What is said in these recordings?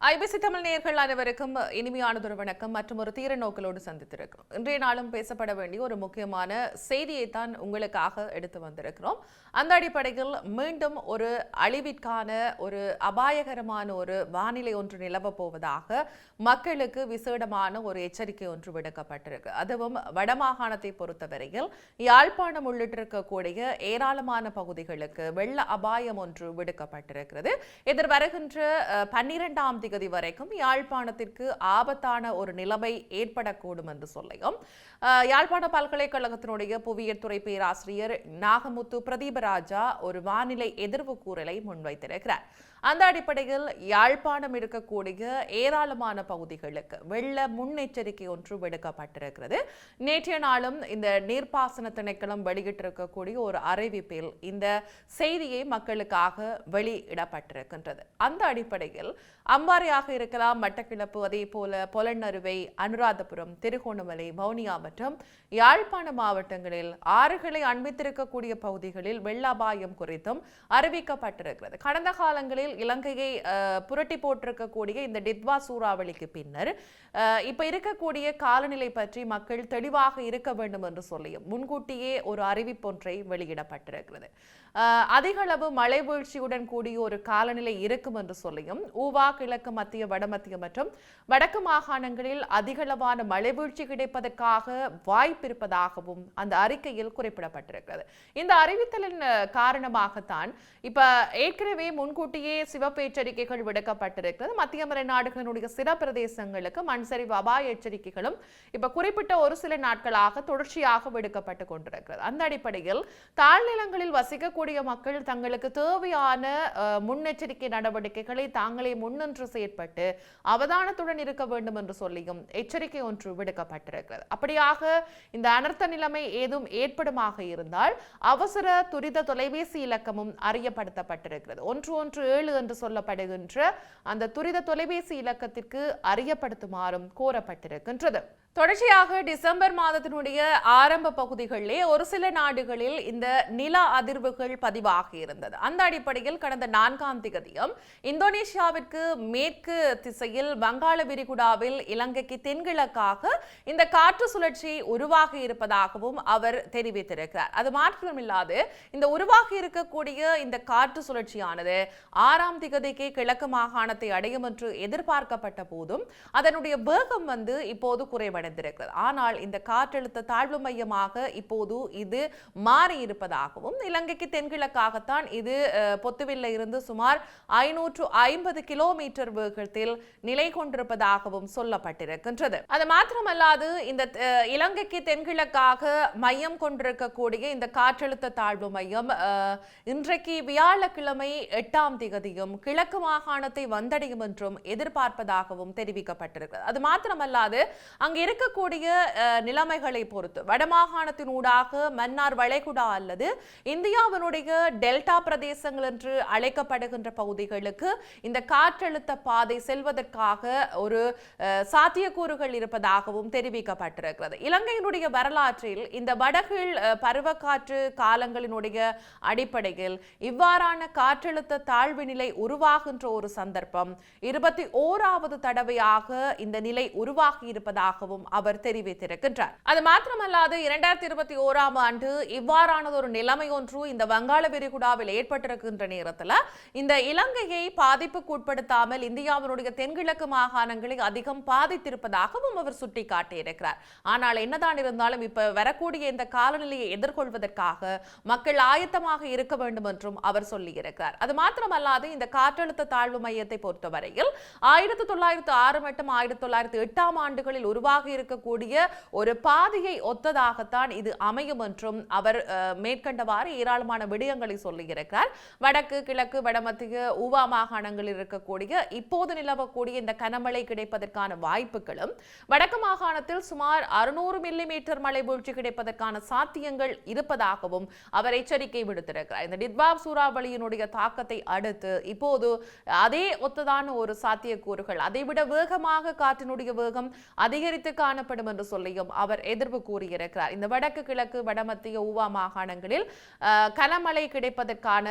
IBC Tamil நேயர்கள் அனைவருக்கும் இனிமையானதொரு வணக்கம் மற்றும் ஒரு தீர நோக்கலோடு சந்தித்திருக்கிறோம். இன்றைய நாளும் பேசப்பட வேண்டிய ஒரு முக்கியமான செய்தியை தான் உங்களுக்காக எடுத்து வந்திருக்கிறோம். அந்த அடிப்படையில் மீண்டும் ஒரு அழிவிற்கான ஒரு அபாயகரமான ஒரு வானிலை ஒன்று நிலவப் போவதாக மக்களுக்கு விசேடமான ஒரு எச்சரிக்கை ஒன்று விடுக்கப்பட்டிருக்கு. அதுவும் வடமாகாணத்தை பொறுத்தவரையில் யாழ்ப்பாணம் உள்ளிட்டிருக்கக்கூடிய ஏராளமான பகுதிகளுக்கு வெள்ள அபாயம் ஒன்று விடுக்கப்பட்டிருக்கிறது. எதிர் வருகின்ற 12ஆம் தேதி வரைக்கும் யாழ்ப்பாணத்திற்கு ஆபத்தான ஒரு நிலைமை ஏற்படக்கூடும் என்று சொல்லியும் யாழ்ப்பாண பல்கலைக்கழகத்தினுடைய புவியியல் துறை பேராசிரியர் நாகமுத்து பிரதீபராஜா ஒரு வானிலை எதிர்வு கூறலை முன்வைத்திருக்கிறார். அந்த அடிப்படையில் யாழ்ப்பாணம் இருக்கக்கூடிய ஏராளமான பகுதிகளுக்கு வெள்ள முன்னெச்சரிக்கை ஒன்று விடுக்கப்பட்டிருக்கிறது. நேற்றைய நாளும் இந்த நீர்ப்பாசன திணைக்களம் வெளியிட்டிருக்கக்கூடிய ஒரு அறிவிப்பில் இந்த செய்தியை மக்களுக்காக வெளியிடப்பட்டிருக்கின்றது. அந்த அடிப்படையில் அம்பாறையாக இருக்கலாம், மட்டக்களப்பு, அதே போல பொலன்னறுவை, அனுராதபுரம், திருகோணமலை, வவுனியா மற்றும் யாழ்ப்பாண மாவட்டங்களில் ஆறுகளை அண்மித்திருக்கக்கூடிய பகுதிகளில் வெள்ள அபாயம் குறித்தும் அறிவிக்கப்பட்டிருக்கிறது. கடந்த காலங்களில் இலங்கையை புரட்டி போட்டிருக்கக்கூடிய இந்த டித்வா சூறாவளிக்கு பின்னர் இப்ப இருக்கக்கூடிய காலநிலை பற்றி மக்கள் தெளிவாக இருக்க வேண்டும் என்று சொல்லியும் முன்கூட்டியே ஒரு அறிவிப்பொன்றை வெளியிடப்பட்டிருக்கிறது. அதிக அளவு மழை வீழ்ச்சியுடன் கூடிய ஒரு காலநிலை இருக்கும் என்று சொல்லியும் ஊவா, கிழக்கு, மத்திய, வடமத்திய மற்றும் வடக்கு மாகாணங்களில் அதிகளவான மழை வீழ்ச்சி கிடைப்பதற்காக வாய்ப்பு இருப்பதாகவும் அந்த அறிக்கையில் குறிப்பிடப்பட்டிருக்கிறது. இந்த அறிவித்தலின் காரணமாகத்தான் இப்ப ஏற்கனவே முன்கூட்டியே சிவப்பு எச்சரிக்கைகள் விடுக்கப்பட்டிருக்கிறது. மத்திய மலைநாடுகளினுடைய சில பிரதேசங்களுக்கு மண்சரிவு அபாய எச்சரிக்கைகளும் இப்ப குறிப்பிட்ட ஒரு சில நாட்களாக தொடர்ச்சியாக விடுக்கப்பட்டு கொண்டிருக்கிறது. அந்த அடிப்படையில் தாழ்நிலங்களில் வசிக்கக்கூடிய மக்கள் தங்களுக்கு தேவையான முன்னெச்சரிக்கை நடவடிக்கைகளை தாங்களே முன்னின்று செயற்பட்டு அவதானத்துடன் இருக்க வேண்டும் என்று சொல்லியும் எச்சரிக்கை ஒன்று விடுக்கப்பட்டிருக்கிறது. அப்படியாக இந்த அனர்த்த நிலைமை ஏதும் ஏற்படுமாக இருந்தால் அவசர துரித தொலைபேசி இலக்கமும் அறியப்படுத்தப்பட்டிருக்கிறது. 117 என்று சொல்லப்படுகின்ற அந்த துரித தொலைபேசி இலக்கத்திற்கு அறியப்படுத்துமாறும் கோரப்பட்டிருக்கின்றது. தொடர்ச்சியாக டிசம்பர் மாதத்தினுடைய ஆரம்ப பகுதிகளிலே ஒரு சில நாடுகளில் இந்த நில அதிர்வுகள் பதிவாகி இருந்தது. அந்த அடிப்படையில் கடந்த 4ஆம் தேதியும் இந்தோனேஷியாவிற்கு மேற்கு திசையில் வங்காள விரிகுடாவில் இலங்கைக்கு தென்கிழக்காக இந்த காற்று சுழற்சி உருவாகி இருப்பதாகவும் அவர் தெரிவித்திருக்கிறார். அது மாற்றமில்லாது இந்த உருவாகி இருக்கக்கூடிய இந்த காற்று சுழற்சியானது 6ஆம் தேதிக்கு கிழக்கு மாகாணத்தை அடையும் என்று எதிர்பார்க்கப்பட்ட போதும் அதனுடைய வேகம் இப்போது குறைவடைந்திருக்கிறது. ஆனால் இந்த காற்றழுத்த தாழ்வு மையமாக இப்போது இது மாறி இருப்பதாகவும் இலங்கைக்கு தென்கிழக்காகத்தான் இது பொத்துவில்ல இருந்து சுமார் 550 கிலோமீட்டர் வேகத்தில் நிலை கொண்டிருப்பதாகவும் சொல்லப்பட்டிருக்கின்றது. அது மாத்திரமல்லாது இந்த இலங்கைக்கு தென்கிழக்காக மையம் கொண்டிருக்கக்கூடிய இந்த காற்றழுத்த தாழ்வு மையம் இன்றைக்கு வியாழக்கிழமை 8ஆம் தேதியும் கிழக்கு மாகாணத்தை வந்தடையும் என்றும் எதிர்பார்ப்பதாகவும் தெரிவிக்கப்பட்டிருக்கிறது. அது மாத்திரமல்லாது அங்கு இருக்கக்கூடிய நிலைமைகளை பொறுத்து வடமாகாணத்தின் ஊடாக மன்னார் வளைகுடா அல்லது இந்தியாவினுடைய டெல்டா பிரதேசங்கள் என்று அழைக்கப்படுகின்ற பகுதிகளுக்கு இந்த காற்றழுத்த பாதை செல்வதற்காக ஒரு சாத்தியக்கூறுகள் இருப்பதாகவும் தெரிவிக்கப்பட்டிருக்கிறது. இலங்கையினுடைய வரலாற்றில் இந்த வடகிழ் பருவக்காற்று காலங்களினுடைய அடிப்படையில் இவ்வாறான காற்றழுத்த தாழ்வு நிலை உருவாகின்ற ஒரு சந்தர்ப்பம் 21வது தடவையாக இந்த நிலை உருவாகி இருப்பதாகவும் அவர் தெரிவித்திருக்கின்றார். அது மாத்திரமல்லாது 2021ஆம் ஆண்டு இவ்வாறானது ஒரு நிலைமை ஒன்று இந்த வங்காள விரிகுடாவில் ஏற்பட்டிருக்கின்ற நேரத்தில் இந்த இலங்கையை பாதிப்புக்கு உட்படுத்தாமல் இந்தியாவினுடைய தென்கிழக்கு மாகாணங்களை அதிகம் பாதித்திருப்பதாகவும் அவர் சுட்டிக்காட்டியிருக்கிறார். ஆனால் என்னதான் இருந்தாலும் இப்ப வரக்கூடிய இந்த காலநிலையை எதிர்கொள்வதற்காக மக்கள் ஆயத்தமாக இருக்க வேண்டும் என்றும் அவர் சொல்லியிருக்கிறார். அது மாத்திரமல்லாது இந்த காற்றழுத்த தாழ்வு மையத்தை பொறுத்தவரையில் 1906 மற்றும் 1908ஆம் ஆண்டுகளில் உருவாகி இருக்கக்கூடிய ஒரு பாதையை ஒத்ததாகத்தான் இது அமையும் என்றும் அவர் மேற்கண்டவாறு ஏராளமான விடயங்களை சொல்லியிருக்கிறார். வடக்கு, கிழக்கு, வடமத்திய, ஊவா மாகாணங்களில் இருக்கக்கூடிய இப்போது நிலவக்கூடிய இந்த கனமழை கிடைப்பதற்கான வாய்ப்புகளும் வடக்கு மாகாணத்தில் சுமார் 600 மில்லிமீட்டர் மழை வீழ்ச்சி கிடைப்பதற்கான சாத்தியங்கள் இருப்பதாகவும் அவர் எச்சரிக்கை விடுத்திருக்கிறார். இந்த டித்வா சூறாவளியினுடைய தாக்கத்தை அடுத்து இப்போது அதே ஒத்ததான ஒரு சாத்தியக்கூறுகள், அதைவிட வேகமாக காற்றினுடைய வேகம் அதிகரித்து காணப்படும் என்று சொல்லியும் அவர் எதிர்ப்பு கூறியிருக்கிறார். இந்த வடக்கு கிழக்கு வடமத்திய ஊவா மாகாணங்களில் கனமழை கிடைப்பதற்கான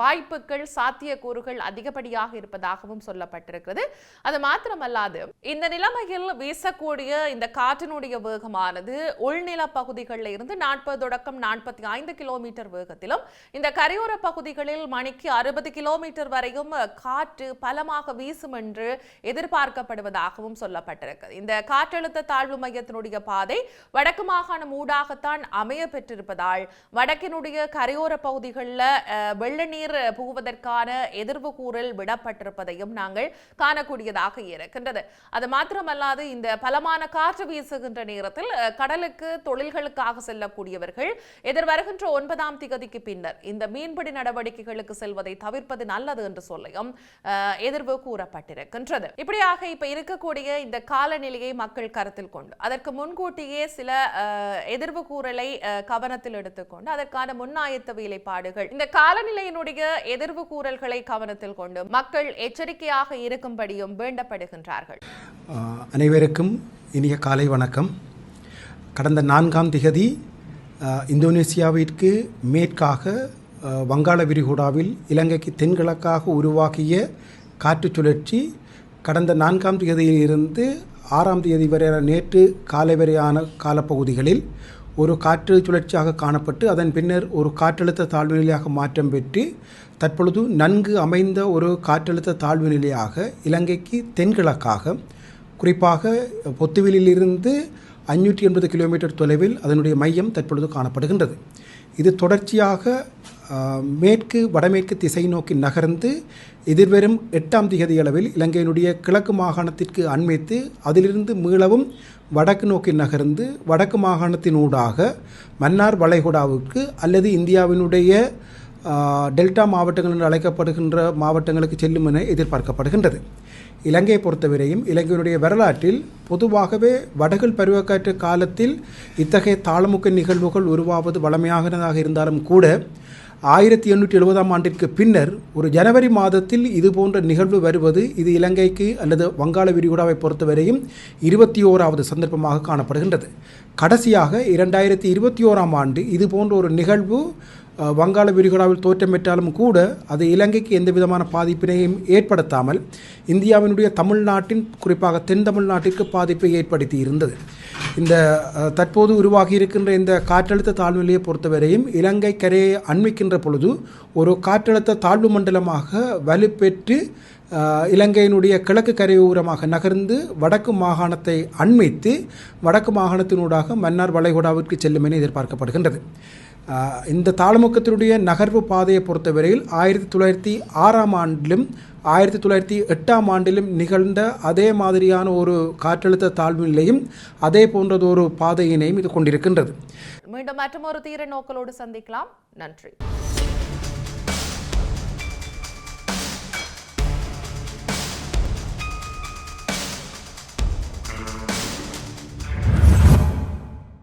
வாய்ப்புகள் சாத்தியக்கூறுகள் அதிகப்படியாக இருப்பதாகவும் சொல்லப்பட்டிருக்கிறது. அது மாத்திரமல்லாது இந்த நிலைமையில் வீசக்கூடிய இந்த காற்றினுடைய வேகமானது உள்நில பகுதிகளில் இருந்து 40 தொடக்கம் 45 கிலோமீட்டர் வேகத்திலும், இந்த கரையோர பகுதிகளில் மணிக்கு 60 கிலோமீட்டர் வரையும் காற்று பலமாக வீசும் என்று எதிர்பார்க்கப்படுவதாகவும் சொல்லப்பட்டிருக்கிறது. இந்த காற்றழுத்த தாழ்வு மையத்தினுடைய பாதை வடக்கு மாகாணம் ஊடாகத்தான் அமைய பெற்றிருப்பதால் வடக்கினுடைய கரையோர பகுதிகளில் வெள்ள நீர் புகுவதற்கான எதிர்வு கூறல் விடப்பட்டிருப்பதையும் நாங்கள் காணக்கூடியதாக இருக்கின்றது. அது மாத்திரமல்லாது இந்த பலமான காற்று வீசுகின்ற நேரத்தில் கடலுக்கு தொழில்களுக்காக செல்லக்கூடியவர்கள் எதிர்வருகின்ற 9ஆம் திகதிக்கு பின்னர் இந்த மீன்பிடி நடவடிக்கைகளுக்கு செல்வதை தவிர்ப்பது நல்லது என்று சொல்லியும் எதிர்வு கூறப்பட்டிருக்கின்றது. இப்படியாக இப்ப இருக்கக்கூடிய இந்த காலநிலையை மக்கள் கருத்தில் கொண்டு அதற்கு முன்கூட்டியே சில எதிர்வு கூறலை கவனத்தில் எடுத்துக்கொண்டு அதற்கான முன்னாயத்த வேலைப்பாடுகள், இந்த காலநிலையினுடைய எதிர்வு கூறல்களை கவனத்தில் கொண்டு மக்கள் எச்சரிக்கையாக இருக்கும்படியும் வேண்டப்படுகின்றார்கள். அனைவருக்கும் இனிய காலை வணக்கம். கடந்த 4ஆம் திகதி இந்தோனேசியாவிற்கு மேற்காக வங்காள விரிகுடாவில் இலங்கைக்கு தென்கிழக்காக உருவாகிய காற்று சுழற்சி கடந்த 4ஆம் திகதியிலிருந்து 6ஆம் தேதி வரையான நேற்று காலை வரையான காலப்பகுதிகளில் ஒரு காற்று சுழற்சியாக காணப்பட்டு அதன் பின்னர் ஒரு காற்றழுத்த தாழ்வு நிலையாக மாற்றம் பெற்று தற்பொழுது நன்கு அமைந்த ஒரு காற்றழுத்த தாழ்வு நிலையாக இலங்கைக்கு தென்கிழக்காக, குறிப்பாக பொத்துவிலிருந்து 580 கிலோமீட்டர் தொலைவில் அதனுடைய மையம் தற்பொழுது காணப்படுகின்றது. இது தொடர்ச்சியாக மேற்கு வடமேற்கு திசை நோக்கி நகர்ந்து எதிர்வரும் 8ஆம் திகதி அளவில் இலங்கையினுடைய கிழக்கு மாகாணத்திற்கு அண்மைத்து அதிலிருந்து மீளவும் வடக்கு நோக்கி நகர்ந்து வடக்கு மாகாணத்தினூடாக மன்னார் வளைகுடாவுக்கு அல்லது இந்தியாவினுடைய டெல்டா மாவட்டங்கள் என்று அழைக்கப்படுகின்ற மாவட்டங்களுக்கு செல்லும் என எதிர்பார்க்கப்படுகின்றது. இலங்கையை பொறுத்தவரையும் இலங்கையினுடைய வரலாற்றில் பொதுவாகவே வடகிழ் பருவக்காற்று காலத்தில் இத்தகைய தாளமுக்க நிகழ்வுகள் உருவாவது வளமையானதாக இருந்தாலும் கூட 1870ஆம் ஆண்டிற்கு பின்னர் ஒரு ஜனவரி மாதத்தில் இது போன்ற நிகழ்வு வருவது இது இலங்கைக்கு அல்லது வங்காள விரிகுடாவை பொறுத்தவரையும் 21வது சந்தர்ப்பமாக காணப்படுகின்றது. கடைசியாக 2021ஆம் ஆண்டு இது போன்ற ஒரு நிகழ்வு வங்காள விரிகுடாவில் தோற்றம் பெற்றாலும் கூட அது இலங்கைக்கு எந்த விதமான பாதிப்பினையும் ஏற்படுத்தாமல் இந்தியாவினுடைய தமிழ்நாட்டின், குறிப்பாக தென் தமிழ்நாட்டிற்கு பாதிப்பை ஏற்படுத்தி இருந்தது. இந்த தற்போது உருவாகி இருக்கின்ற இந்த காற்றழுத்த தாழ்வு நிலையை பொறுத்தவரையும் இலங்கை கரையை அண்மிக்கின்ற பொழுது ஒரு காற்றழுத்த தாழ்வு மண்டலமாக வலுப்பெற்று இலங்கையினுடைய கிழக்கு கரையோரமாக நகர்ந்து வடக்கு மாகாணத்தை அண்மித்து வடக்கு மாகாணத்தினூடாக மன்னார் வளைகுடாவிற்கு செல்லும் என எதிர்பார்க்கப்படுகின்றது. இந்த தாளமுக்கத்தினுடைய நகர்வு பாதையை பொறுத்தவரையில் 1906ஆம் ஆண்டிலும் 1908ஆம் ஆண்டிலும் நிகழ்ந்த அதே மாதிரியான ஒரு காற்றழுத்த தாழ்வு நிலையும் அதே போன்றது ஒரு பாதையினையும் இது கொண்டிருக்கின்றது. மீண்டும் மற்றொரு தீர நோக்கலோடு சந்திக்கலாம். நன்றி.